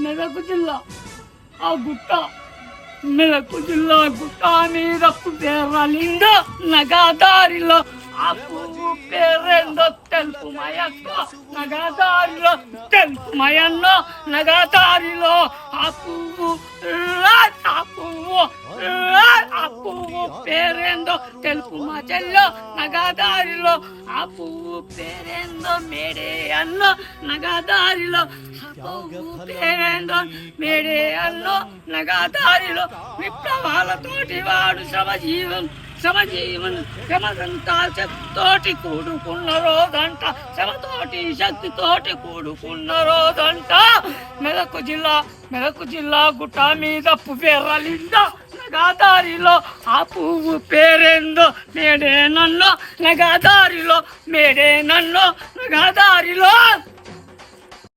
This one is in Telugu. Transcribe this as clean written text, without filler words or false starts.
మెదకు జిల్లా ఆ గుట్ట మెదకు జిల్లా గుట్ట మీద పేర్రలింద నగాదారిలో ఆ పువ్వు పేరేందో తెలుపు మయక్క నగాదారిలో తెలుపు మయన్న నగాదారిలో ఆ పువ్వు ఆ పువ్వు పేరేందో తెలుపు మా చెల్లో నగాదారిలో ఆ పువ్వు పేరేందో మేడే అన్న నగాదారిలో ఆ పువ్వు పేరేందో మేడే అన్నో నగాదారిలో విప్లవాలతోటి వాడు శ్రమతోటి కూడుకున్న రోజంట శ్రమతోటి శక్తితోటి కూడుకున్న రోజంట మెదకు జిల్లా గుట్ట మీద పువ్వెర్రలింద నగాదారిలో ఆ పువ్వు పేరేందో మేడే నన్నో నగాదారిలో మేడే నన్నో నగాదారిలో